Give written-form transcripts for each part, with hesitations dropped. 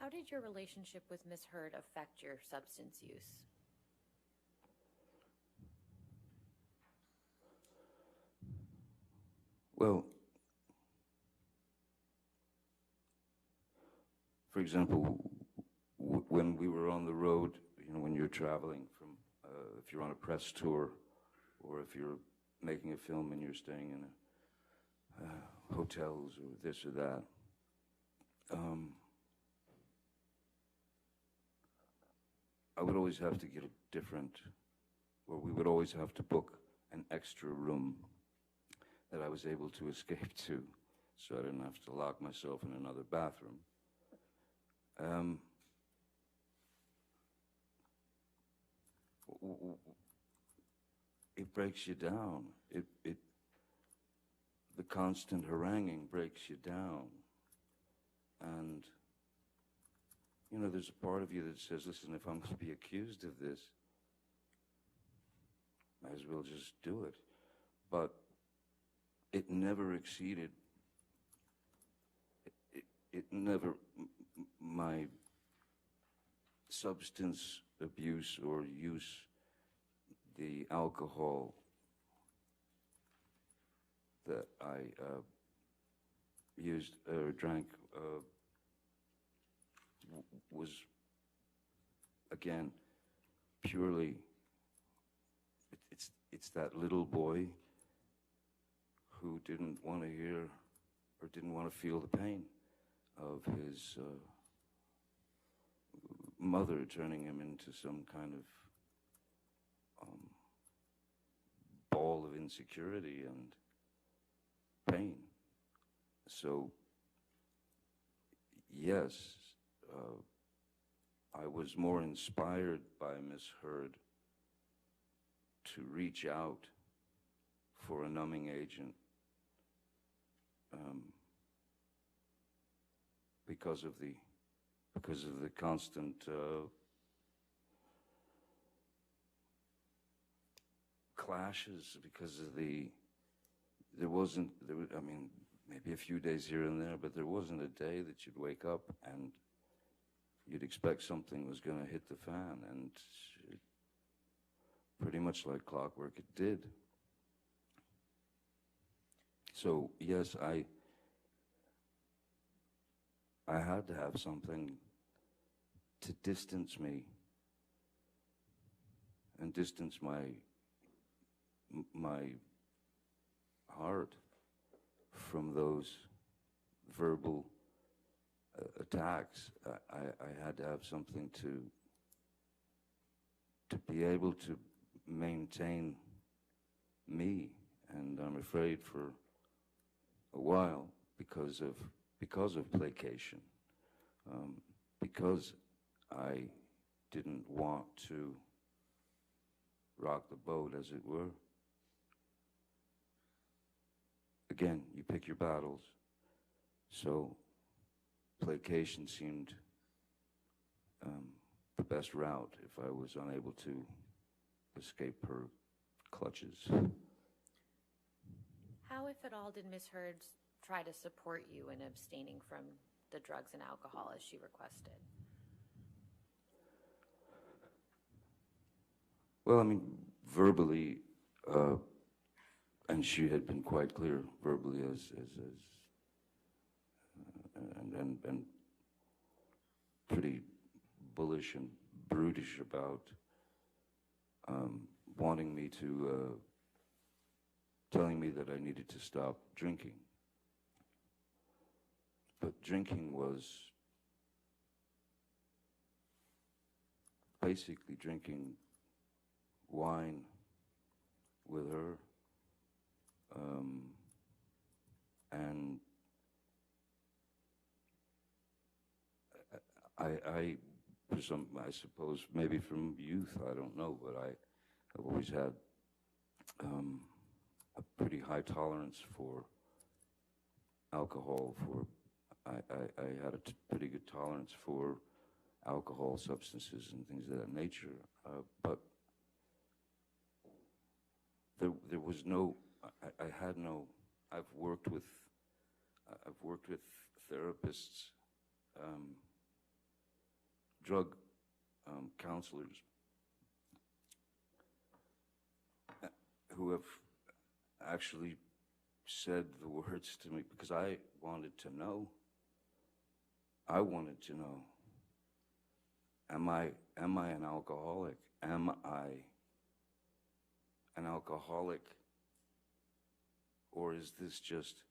How did your relationship with Miss Heard affect your substance use? Well, for example, when we were on the road, you know, when you're traveling from, if you're on a press tour, or if you're making a film and you're staying in hotels or this or that, I would always have to get a different, or we would always have to book an extra room that I was able to escape to, so I didn't have to lock myself in another bathroom. It breaks you down. The constant haranguing breaks you down. And, you know, there's a part of you that says, listen, if I'm going to be accused of this, might as well just do it. But it never exceeded, it never, my substance abuse or use, the alcohol that I used or drank was, again, purely, it's that little boy who didn't want to hear or didn't want to feel the pain of his mother turning him into some kind of ball of insecurity and pain. So, yes, I was more inspired by Miss Heard to reach out for a numbing agent because of the constant clashes, because of I mean, maybe a few days here and there, but there wasn't a day that you'd wake up and you'd expect something was going to hit the fan, and it, pretty much like clockwork, it did. So yes, I had to have something to distance me and distance my heart from those verbal attacks. I had to have something to be able to maintain me, and I'm afraid for a while, because of placation, because I didn't want to rock the boat, as it were. Again, you pick your battles. So placation seemed the best route if I was unable to escape her clutches. How, if at all, did Ms. Heard try to support you in abstaining from the drugs and alcohol as she requested? Well, I mean, verbally, and she had been quite clear verbally and pretty bullish and brutish about wanting me to, telling me that I needed to stop drinking. But drinking was basically drinking wine with her, and I suppose maybe from youth, I don't know, but I've always had a pretty high tolerance for alcohol. I had a pretty good tolerance for alcohol, substances, and things of that nature. But there was no. I had no. I've worked with therapists drug counselors who have actually said the words to me, because I wanted to know. I wanted to know, am I an alcoholic? Am I an alcoholic? Or is this just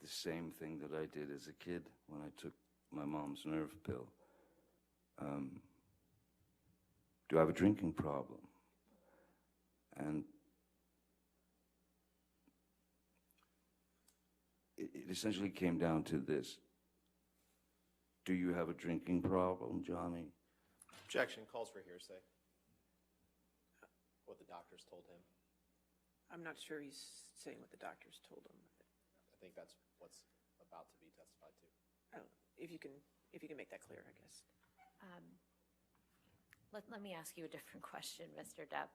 the same thing that I did as a kid when I took my mom's nerve pill? Do I have a drinking problem? And it essentially came down to this. Do you have a drinking problem, Johnny? Objection. Calls for hearsay. What the doctors told him. I'm not sure he's saying what the doctors told him. I think that's what's about to be testified to. Oh, if you can make that clear, I guess. Let me ask you a different question, Mr. Depp.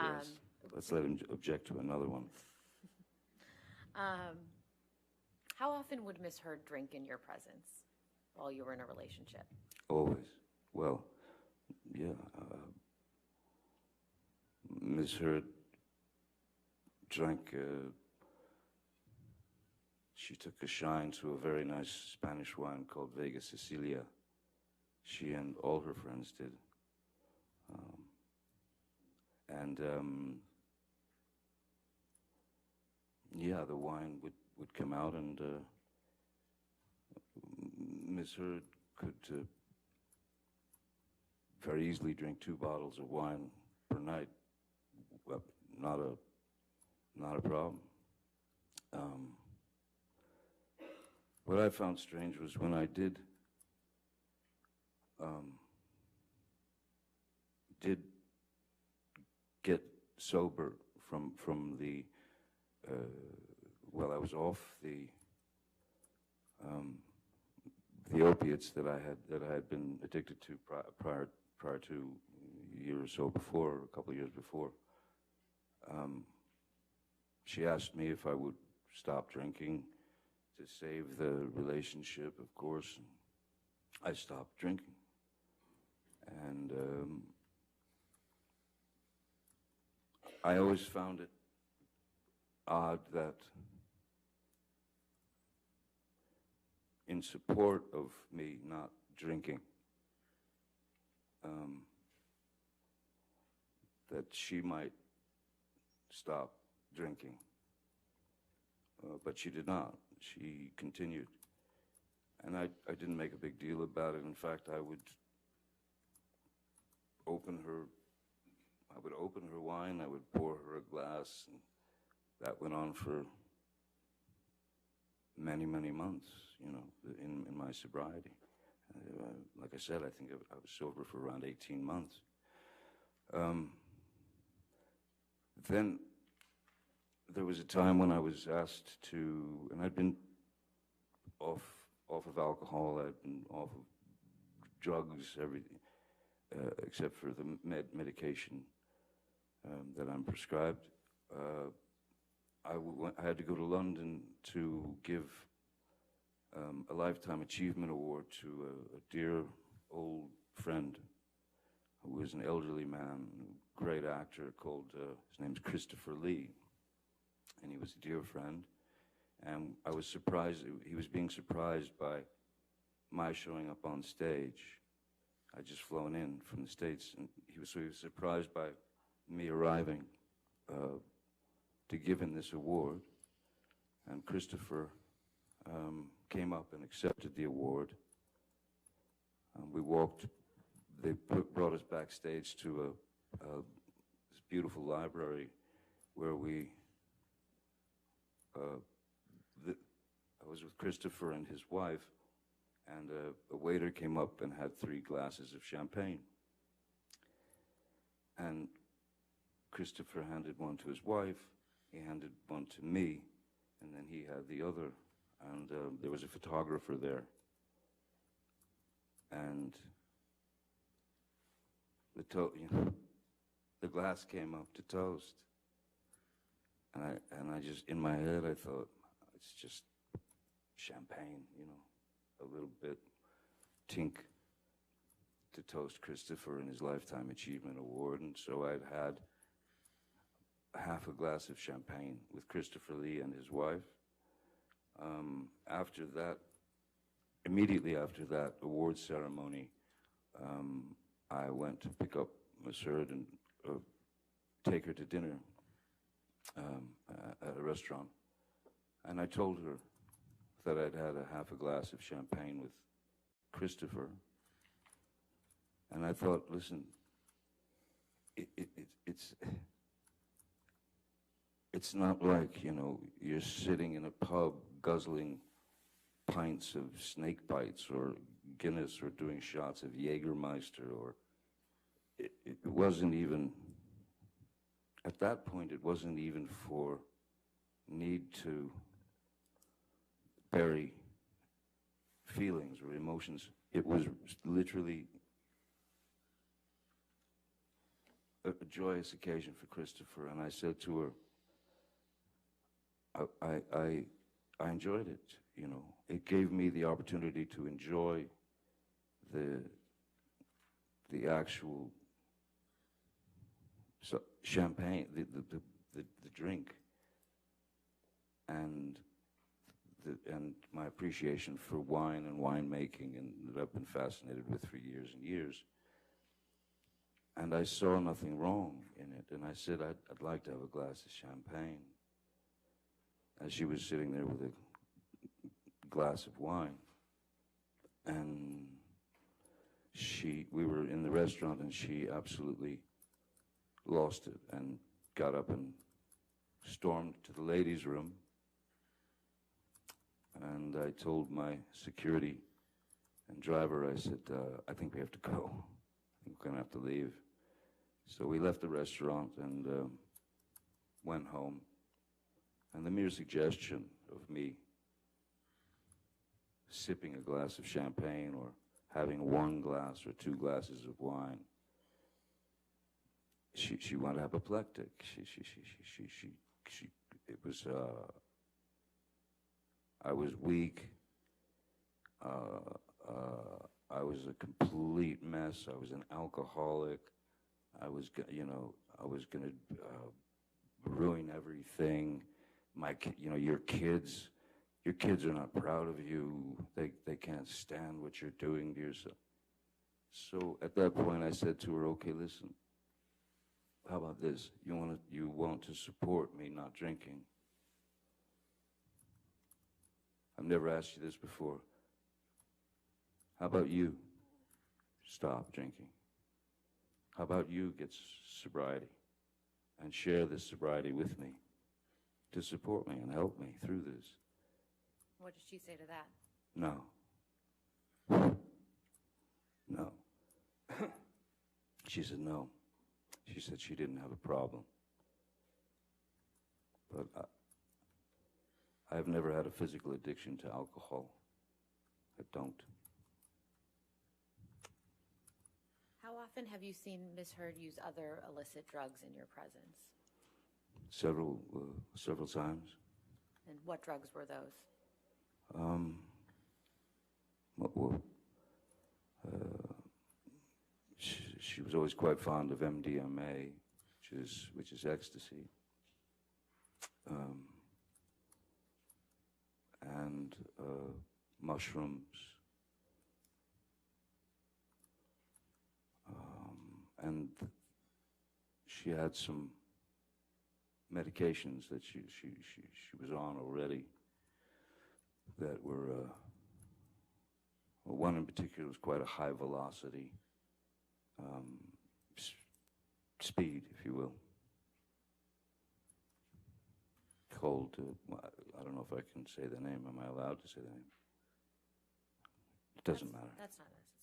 Yes. Let's let him object to another one. How often would Miss Heard drink in your presence while you were in a relationship? Always. Well, yeah. Miss Heard drank, she took a shine to a very nice Spanish wine called Vega Sicilia. She and all her friends did. Yeah, the wine would come out, and Miss Heard could very easily drink 2 bottles of wine per night. Well, not a problem. What I found strange was when I did get sober from the I was off the opiates that I had been addicted to prior to a year or so before, a couple of years before. She asked me if I would stop drinking to save the relationship, of course. I stopped drinking. And I always found it odd that in support of me not drinking, that she might stop drinking. But she did not. She continued. And I didn't make a big deal about it. In fact, I would open her wine, I would pour her a glass, and that went on for many, many months, you know, in my sobriety. Like I said, I think I was sober for around 18 months. Then there was a time when I was asked to, and I'd been off of alcohol, I'd been off of drugs, everything, except for the medication that I'm prescribed. I had to go to London to give a Lifetime Achievement Award to a dear old friend who was an elderly man, a great actor called, his name's Christopher Lee, and he was a dear friend. And I was surprised, he was being surprised by my showing up on stage. I'd just flown in from the States, and he was surprised by me arriving to give him this award. And Christopher came up and accepted the award. We walked, they brought us backstage to this beautiful library where I was with Christopher and his wife, and a waiter came up and had 3 glasses of champagne. And Christopher handed one to his wife, he handed one to me, and then he had the other. And there was a photographer there. And the glass came up to toast. And I just, in my head, I thought, it's just champagne, you know, a little bit, tink. to toast Christopher in his Lifetime Achievement Award, and so I'd had half a glass of champagne with Christopher Lee and his wife. After that, immediately after that award ceremony, I went to pick up Miss Heard and take her to dinner at a restaurant. And I told her that I'd had a half a glass of champagne with Christopher. And I thought, listen, it's not like, you know, you're sitting in a pub guzzling pints of snake bites or Guinness or doing shots of Jägermeister, or it wasn't even, at that point, it wasn't even for need to bury feelings or emotions. It was literally a joyous occasion for Christopher, and I said to her, I enjoyed it, you know. It gave me the opportunity to enjoy the actual champagne, the drink, and my appreciation for wine and winemaking, and that I've been fascinated with for years and years. And I saw nothing wrong in it, and I said I'd like to have a glass of champagne. As she was sitting there with a glass of wine, and we were in the restaurant, and she absolutely lost it and got up and stormed to the ladies' room. And I told my security and driver, I said, I think we have to go. I think we're gonna have to leave. So we left the restaurant and went home. And the mere suggestion of me sipping a glass of champagne or having one glass or two glasses of wine, she went apoplectic. It was, I was weak. I was a complete mess. I was an alcoholic. I was gonna ruin everything. Your kids are not proud of you. They can't stand what you're doing to yourself. So at that point, I said to her, okay, listen, how about this? You want to support me not drinking? I've never asked you this before. How about you stop drinking? How about you get sobriety and share this sobriety with me to support me and help me through this? What did she say to that? No. No. She said no. She said she didn't have a problem. But I've never had a physical addiction to alcohol. I don't. How often have you seen Ms. Heard use other illicit drugs in your presence? Several times. And what drugs were those? She was always quite fond of MDMA, which is ecstasy, and mushrooms, and she had some medications that she was on already that were, well, one in particular was quite a high velocity, speed, if you will, called, I don't know if I can say the name. Am I allowed to say the name? It doesn't matter. That's not necessary.